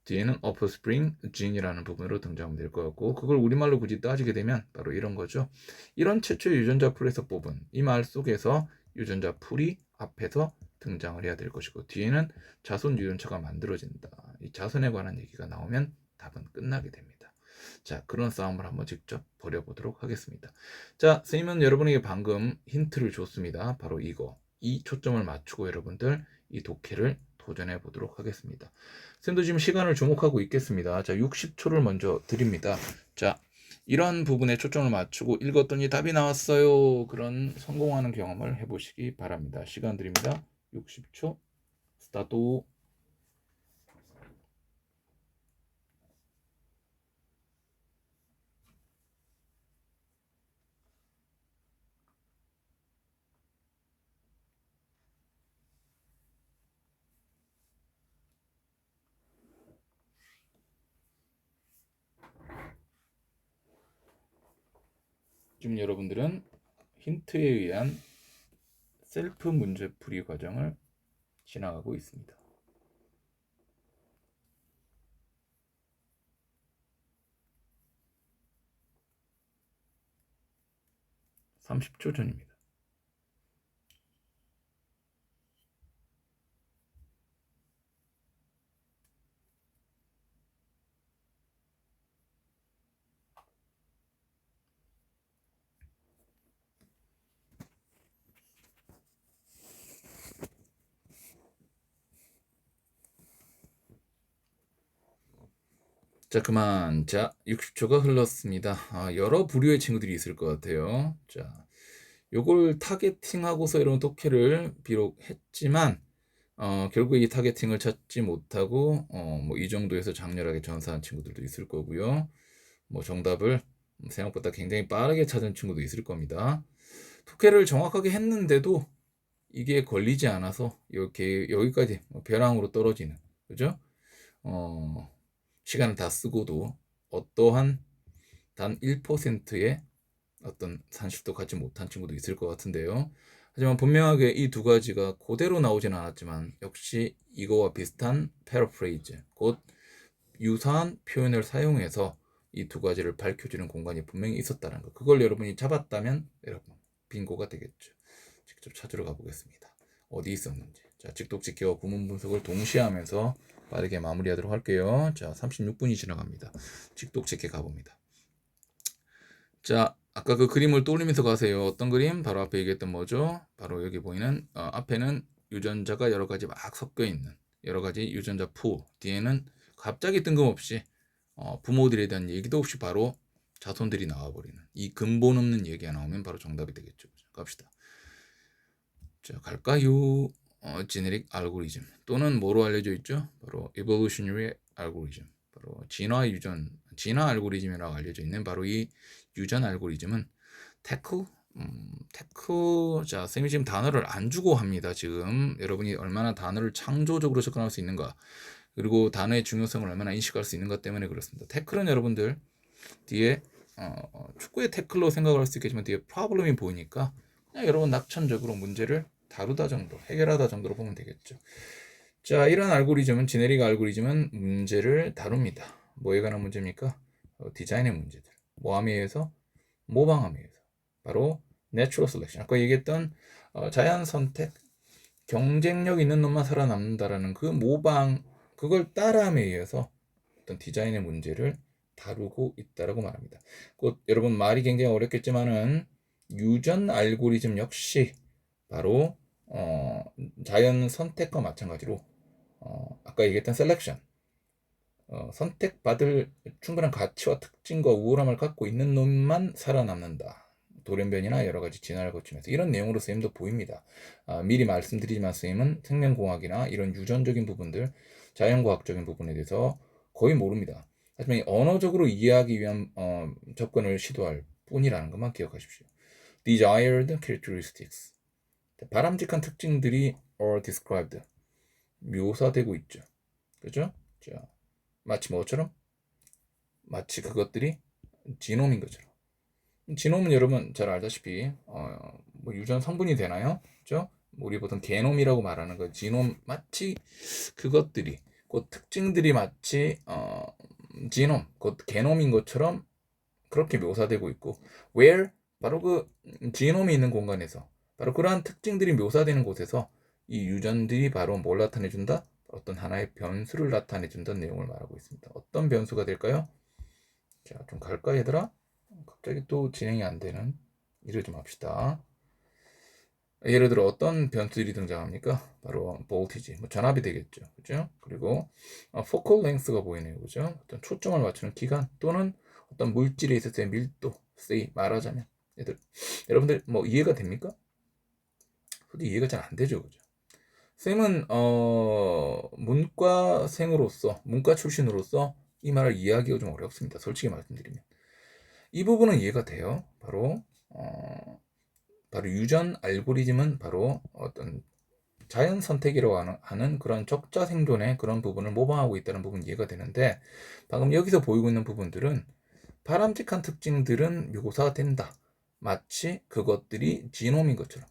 뒤에는 offspring gene이라는 부분으로 등장하면 될 것 같고 그걸 우리말로 굳이 따지게 되면 바로 이런 거죠. 이런 최초의 유전자 풀에서 뽑은 이 말 속에서 유전자 풀이 앞에서 등장을 해야 될 것이고 뒤에는 자손 유전자가 만들어진다. 이 자손에 관한 얘기가 나오면 답은 끝나게 됩니다. 자, 그런 싸움을 한번 직접 벌여보도록 하겠습니다. 자, 선생님은 여러분에게 방금 힌트를 줬습니다. 바로 이거. 이 초점을 맞추고 여러분들 이 독해를 도전해 보도록 하겠습니다. 쌤도 지금 시간을 주목하고 있겠습니다. 자, 60초를 먼저 드립니다. 자, 이런 부분에 초점을 맞추고 읽었더니 답이 나왔어요. 그런 성공하는 경험을 해보시기 바랍니다. 시간 드립니다. 60초 스타트. 지금 여러분들은 힌트에 의한 셀프 문제풀이 과정을 지나가고 있습니다. 30초 전입니다. 자, 그만. 자, 60초가 흘렀습니다. 여러 부류의 친구들이 있을 것 같아요. 자, 요걸 타겟팅하고서 이런 독해를 비록 했지만 결국에 이 타겟팅을 찾지 못하고 뭐 이 정도에서 장렬하게 전사한 친구들도 있을 거고요. 뭐 정답을 생각보다 굉장히 빠르게 찾은 친구도 있을 겁니다. 독해를 정확하게 했는데도 이게 걸리지 않아서 이렇게 여기까지 벼랑으로 떨어지는, 그죠? 시간을 다 쓰고도 어떠한 단 1%의 어떤 산술도 갖지 못한 친구도 있을 것 같은데요. 하지만 분명하게 이 두 가지가 그대로 나오진 않았지만 역시 이거와 비슷한 패러프레이즈, 곧 유사한 표현을 사용해서 이 두 가지를 밝혀주는 공간이 분명히 있었다는 거. 그걸 여러분이 잡았다면 여러분 빙고가 되겠죠. 직접 찾으러 가보겠습니다. 어디 있었는지. 자, 직독직해와 구문 분석을 동시에 하면서 빠르게 마무리하도록 할게요. 자, 36분이 지나갑니다. 직독직해 가봅니다. 자, 아까 그 그림을 떠올리면서 가세요. 어떤 그림? 바로 앞에 얘기했던 뭐죠? 바로 여기 보이는 앞에는 유전자가 여러 가지 막 섞여 있는 여러 가지 유전자 푸, 뒤에는 갑자기 뜬금없이 부모들에 대한 얘기도 없이 바로 자손들이 나와버리는 이 근본 없는 얘기가 나오면 바로 정답이 되겠죠. 갑시다. 자, 갈까요? 제네릭 알고리즘 또는 뭐로 알려져 있죠? 바로 evolutionary algorithm, 바로 진화 알고리즘이라고 알려져 있는 바로 이 유전 알고리즘은 테크, 자, 쌤이 지금 단어를 안 주고 합니다. 지금 여러분이 얼마나 단어를 창조적으로 접근할 수 있는가, 그리고 단어의 중요성을 얼마나 인식할 수 있는가 때문에 그렇습니다. 태클은 여러분들 뒤에 축구의 태클로 생각할 수 있겠지만 뒤에 프로블럼이 보이니까 그냥 여러분 낙천적으로 문제를 다루다 정도, 해결하다 정도로 보면 되겠죠. 자, 이런 알고리즘은, 지네릭 알고리즘은 문제를 다룹니다. 뭐에 관한 문제입니까? 디자인의 문제들. 뭐함에 의해서? 모방함에 의해서. 바로 내추럴 셀렉션. 아까 얘기했던 자연 선택, 경쟁력 있는 놈만 살아남는다라는 그 모방, 그걸 따라함에 의해서 어떤 디자인의 문제를 다루고 있다라고 말합니다. 곧 여러분 말이 굉장히 어렵겠지만은 유전 알고리즘 역시 바로 자연 선택과 마찬가지로 아까 얘기했던 셀렉션, 선택받을 충분한 가치와 특징과 우월함을 갖고 있는 놈만 살아남는다. 돌연변이나 여러 가지 진화를 거치면서 이런 내용으로 쌤도 보입니다. 미리 말씀드리지만 쌤은 생명공학이나 이런 유전적인 부분들, 자연과학적인 부분에 대해서 거의 모릅니다. 하지만 언어적으로 이해하기 위한 접근을 시도할 뿐이라는 것만 기억하십시오. Desired characteristics, 바람직한 특징들이 are described, 묘사되고 있죠. 그죠? 자, 마치 뭐처럼? 마치 그것들이 지놈인 것처럼. 지놈은 여러분 잘 알다시피 뭐 유전 성분이 되나요? 그죠? 우리 보통 게놈이라고 말하는 거 지놈, 마치 그것들이 그 특징들이 마치 지놈, 그 게놈인 것처럼 그렇게 묘사되고 있고, where, 바로 그 지놈이 있는 공간에서 바로 그러한 특징들이 묘사되는 곳에서 이 유전들이 바로 뭘 나타내준다? 어떤 하나의 변수를 나타내준다는 내용을 말하고 있습니다. 어떤 변수가 될까요? 자, 좀 갈까 얘들아? 갑자기 또 진행이 안 되는 일을 좀 합시다. 예를 들어 어떤 변수들이 등장합니까? 바로 볼티지, 뭐 전압이 되겠죠, 그죠? 그리고 focal length가 보이네요, 그죠? 어떤 초점을 맞추는 기간 또는 어떤 물질에 있어서의 밀도, say 말하자면 여러분들 뭐 이해가 됩니까? 솔직히 이해가 잘 안 되죠, 그죠? 쌤은 문과생으로서, 문과 출신으로서 이 말을 이해하기가 좀 어렵습니다. 솔직히 말씀드리면 이 부분은 이해가 돼요. 바로 유전 알고리즘은 바로 어떤 자연 선택이라고 하는 그런 적자 생존의 그런 부분을 모방하고 있다는 부분 이해가 되는데, 방금 여기서 보이고 있는 부분들은 바람직한 특징들은 묘사가 된다, 마치 그것들이 지놈인 것처럼,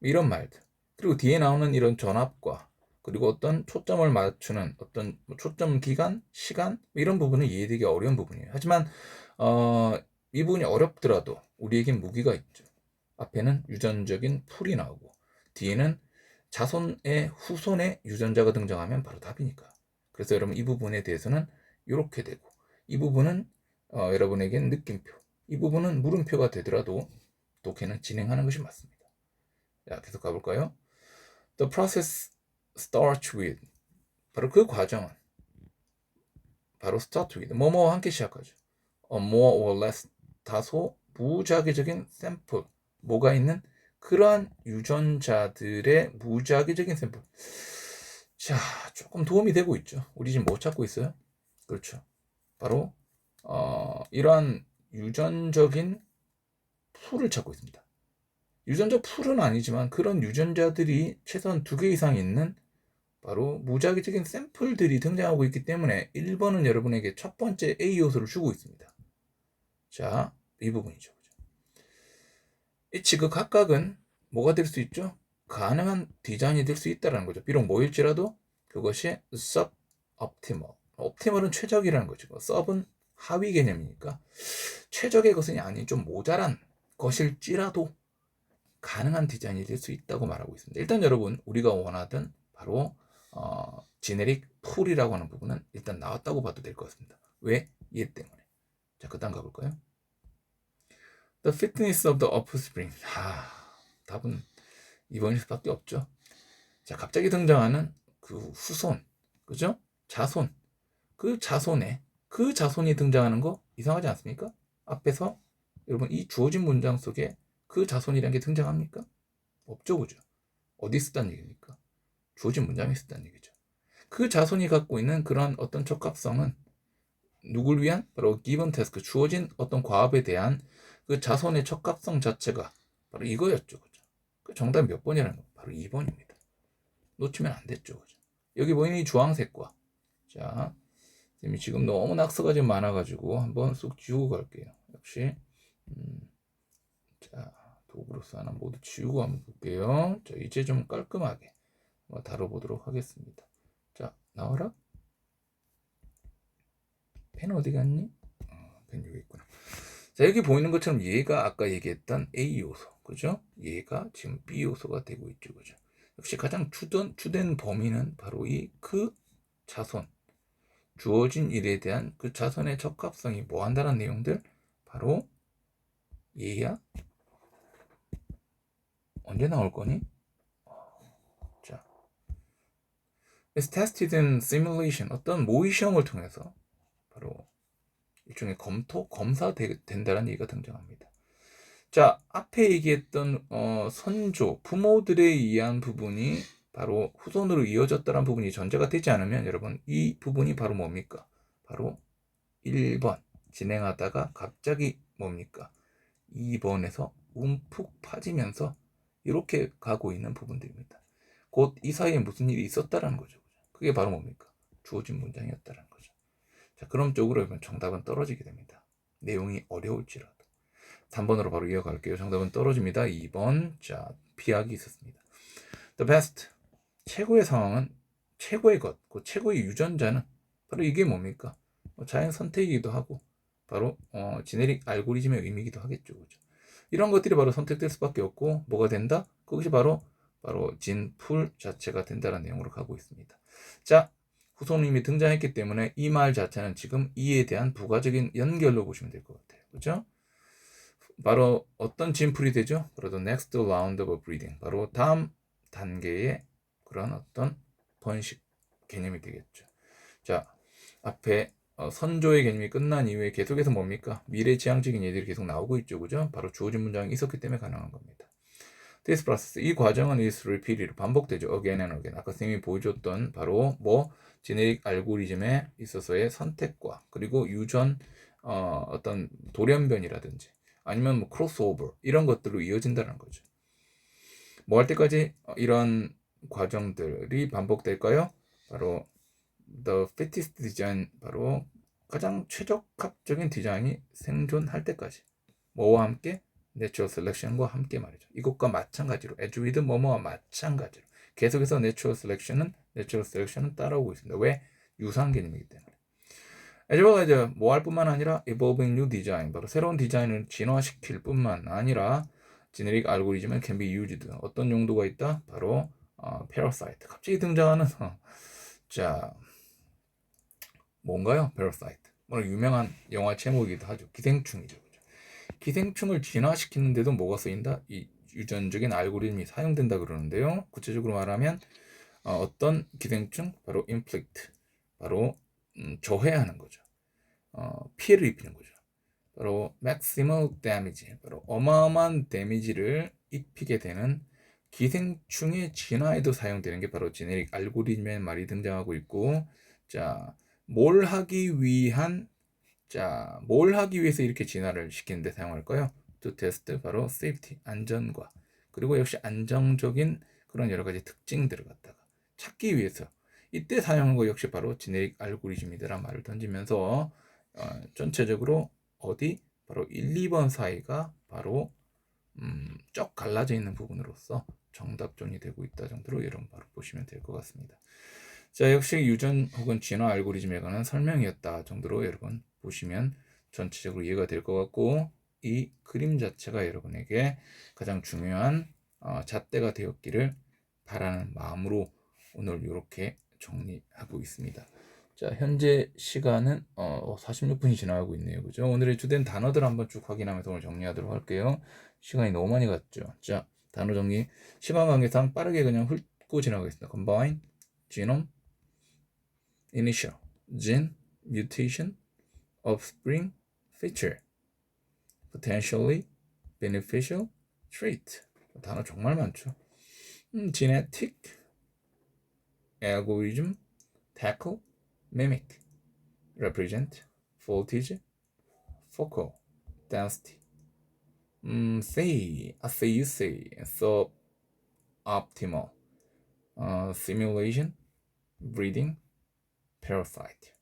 이런 말들. 그리고 뒤에 나오는 이런 전압과 그리고 어떤 초점을 맞추는 어떤 초점 기간, 시간, 이런 부분은 이해되기 어려운 부분이에요. 하지만 이 부분이 어렵더라도 우리에겐 무기가 있죠. 앞에는 유전적인 풀이 나오고 뒤에는 자손의 후손의 유전자가 등장하면 바로 답이니까. 그래서 여러분 이 부분에 대해서는 이렇게 되고, 이 부분은 여러분에겐 느낌표, 이 부분은 물음표가 되더라도 독해는 진행하는 것이 맞습니다. 자, 계속 가볼까요? The process starts with, 바로 그 과정은 바로 start with 뭐뭐와 함께 시작하죠. more or less 다소 무작위적인 샘플 뭐가 있는 그러한 유전자들의 무작위적인 샘플. 자, 조금 도움이 되고 있죠. 우리 지금 뭐 찾고 있어요? 그렇죠. 바로 이러한 유전적인 풀을 찾고 있습니다. 유전자 풀은 아니지만 그런 유전자들이 최소한 2개 이상 있는 바로 무작위적인 샘플들이 등장하고 있기 때문에 1번은 여러분에게 첫 번째 A 요소를 주고 있습니다. 자, 이 부분이죠. 이 지그 각각은 뭐가 될 수 있죠? 가능한 디자인이 될 수 있다는 거죠. 비록 뭐일지라도 그것이 suboptimal. optimal은 최적이라는 거죠. sub은 하위 개념이니까 최적의 것은 아닌 좀 모자란 것일지라도 가능한 디자인이 될 수 있다고 말하고 있습니다. 일단 여러분 우리가 원하던 바로 지네릭 풀이라고 하는 부분은 일단 나왔다고 봐도 될 것 같습니다. 왜? 얘 때문에. 자, 그 다음 가볼까요? The fitness of the offspring. 답은 2번일 수밖에 없죠. 자, 갑자기 등장하는 그 후손, 그죠? 자손. 그 자손이 등장하는 거 이상하지 않습니까? 앞에서 여러분 이 주어진 문장 속에 그 자손이라는 게 등장합니까? 없죠, 그죠? 어디 있었다는 얘기입니까? 주어진 문장에 있었다는 얘기죠. 그 자손이 갖고 있는 그런 어떤 적합성은 누굴 위한? 바로 given task, 주어진 어떤 과업에 대한 그 자손의 적합성 자체가 바로 이거였죠. 그죠? 그 정답 몇 번이라는 거? 바로 2번입니다. 놓치면 안 됐죠. 그죠? 여기 보이는 이 주황색과 자, 지금 너무 낙서가 좀 많아가지고 한번 쑥 지우고 갈게요. 역시 자, 도구로서 하나 모두 지우고 한번 볼게요. 자, 이제 좀 깔끔하게 다뤄보도록 하겠습니다. 자, 나와라. 펜 어디 갔니? 펜 여기 있구나. 자, 여기 보이는 것처럼 얘가 아까 얘기했던 A 요소, 그죠? 얘가 지금 B 요소가 되고 있죠, 그죠? 역시 가장 주된 범위는 바로 이 그 자손, 주어진 일에 대한 그 자손의 적합성이 뭐 한다는 내용들, 바로 얘야? 언제 나올 거니? 자, is tested in simulation, 어떤 모의 시험을 통해서 바로 일종의 검사된다는 얘기가 등장합니다. 자, 앞에 얘기했던 선조, 부모들에 의한 부분이 바로 후손으로 이어졌다는 부분이 전제가 되지 않으면 여러분 이 부분이 바로 뭡니까? 바로 1번 진행하다가 갑자기 뭡니까? 2번에서 움푹 파지면서 이렇게 가고 있는 부분들입니다. 곧 이 사이에 무슨 일이 있었다라는 거죠. 그게 바로 뭡니까? 주어진 문장이었다라는 거죠. 자, 그럼 쪽으로 보면 정답은 떨어지게 됩니다. 내용이 어려울지라도. 3번으로 바로 이어갈게요. 정답은 떨어집니다. 2번. 자, 피하기 있었습니다. The best. 최고의 상황은 최고의 것, 그 최고의 유전자는 바로 이게 뭡니까? 자연 선택이기도 하고 바로 지네릭 알고리즘의 의미이기도 하겠죠. 그죠? 이런 것들이 바로 선택될 수밖에 없고 뭐가 된다? 그것이 바로 진풀 자체가 된다는 내용으로 가고 있습니다. 자, 후손님이 등장했기 때문에 이 말 자체는 지금 이에 대한 부가적인 연결로 보시면 될 것 같아요. 그렇죠? 바로 어떤 진풀이 되죠? 바로 the next round of breeding. 바로 다음 단계의 그런 어떤 번식 개념이 되겠죠. 자, 앞에 선조의 개념이 끝난 이후에 계속해서 뭡니까? 미래지향적인 예들이 계속 나오고 있죠. 그죠? 바로 주어진 문장이 있었기 때문에 가능한 겁니다. This process, 이 과정은 is repeated, 반복되죠. again and again. 아까 선생님이 보여줬던 바로 지네릭 알고리즘에 있어서의 선택과 그리고 유전 어떤 돌연변이라든지 아니면 크로스오버 이런 것들로 이어진다는 거죠. 뭐 할 때까지 이런 과정들이 반복될까요? 바로 the fittest design, 바로 가장 최적합적인 디자인이 생존할 때까지. 뭐와 함께? Natural selection과 함께 말이죠. 이것과 마찬가지로 as with 뭐뭐와 마찬가지로 계속해서 Natural selection은 따라오고 있습니다. 왜? 유사한 개념이기 때문에. 에즈버가 이제 뭐 할 뿐만 아니라 evolving new design, 바로 새로운 디자인을 진화시킬 뿐만 아니라 지네릭 알고리즘은 can be used, 어떤 용도가 있다? 바로 parasite, 갑자기 등장하는 자, 뭔가요? parasite. 오늘 유명한 영화 제목이기도 하죠. 기생충이죠. 그죠? 기생충을 진화시키는데도 뭐가 쓰인다? 이 유전적인 알고리즘이 사용된다 그러는데요. 구체적으로 말하면 어떤 기생충? 바로 inflict, 바로 저해하는 거죠. 피해를 입히는 거죠. 바로 maximal damage, 바로 어마어마한 데미지를 입히게 되는 기생충의 진화에도 사용되는 게 바로 제네릭 알고리즘의 말이 등장하고 있고, 자, 뭘 하기 위해서 이렇게 진화를 시키는데 사용할까요? to test, 바로 safety, 안전과, 그리고 역시 안정적인 그런 여러 가지 특징들을 갖다가 찾기 위해서 이때 사용한 거 역시 바로 제네릭 알고리즘이다라는 말을 던지면서 전체적으로 어디 바로 1, 2번 사이가 바로 쩍 갈라져 있는 부분으로서 정답존이 되고 있다 정도로 여러분 바로 보시면 될 것 같습니다. 자, 역시 유전 혹은 진화 알고리즘에 관한 설명이었다 정도로 여러분 보시면 전체적으로 이해가 될 것 같고, 이 그림 자체가 여러분에게 가장 중요한 잣대가 되었기를 바라는 마음으로 오늘 이렇게 정리하고 있습니다. 자, 현재 시간은 46분이 지나가고 있네요. 그죠? 오늘의 주된 단어들 한번 쭉 확인하면서 오늘 정리하도록 할게요. 시간이 너무 많이 갔죠. 자, 단어 정리. 시간 관계상 빠르게 그냥 훑고 지나가겠습니다. combine, genome, initial, gene, mutation, offspring, feature, potentially beneficial, trait. 단어 정말 많죠. genetic, algorithm, tackle, mimic, represent, voltage, focal, density, say, suboptimal, simulation, breeding, parasite,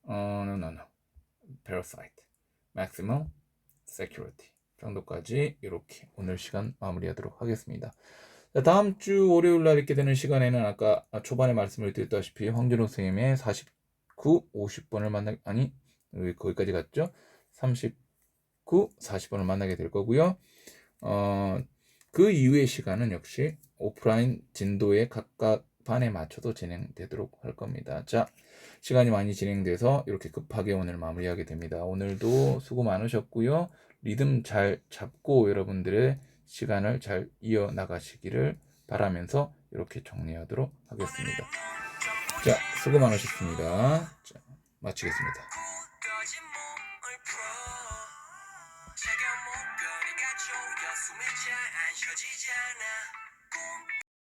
no, parasite, maximal, security 정도까지 이렇게 오늘 시간 마무리하도록 하겠습니다. 자, 다음 주 월요일 날 있게 되는 시간에는 아까 초반에 말씀을 드렸다시피 황준호 선생님의 49, 50번을 거기까지 갔죠? 39, 40번을 만나게 될 거고요. 그 이후의 시간은 역시 오프라인 진도에 각각 반에 맞춰서 진행되도록 할 겁니다. 자, 시간이 많이 진행돼서 이렇게 급하게 오늘 마무리하게 됩니다. 오늘도 수고 많으셨고요. 리듬 잘 잡고 여러분들의 시간을 잘 이어나가시기를 바라면서 이렇게 정리하도록 하겠습니다. 자, 수고 많으셨습니다. 자, 마치겠습니다. 제가 목걸이가 조여 숨이 잘 안 쉬어지잖아.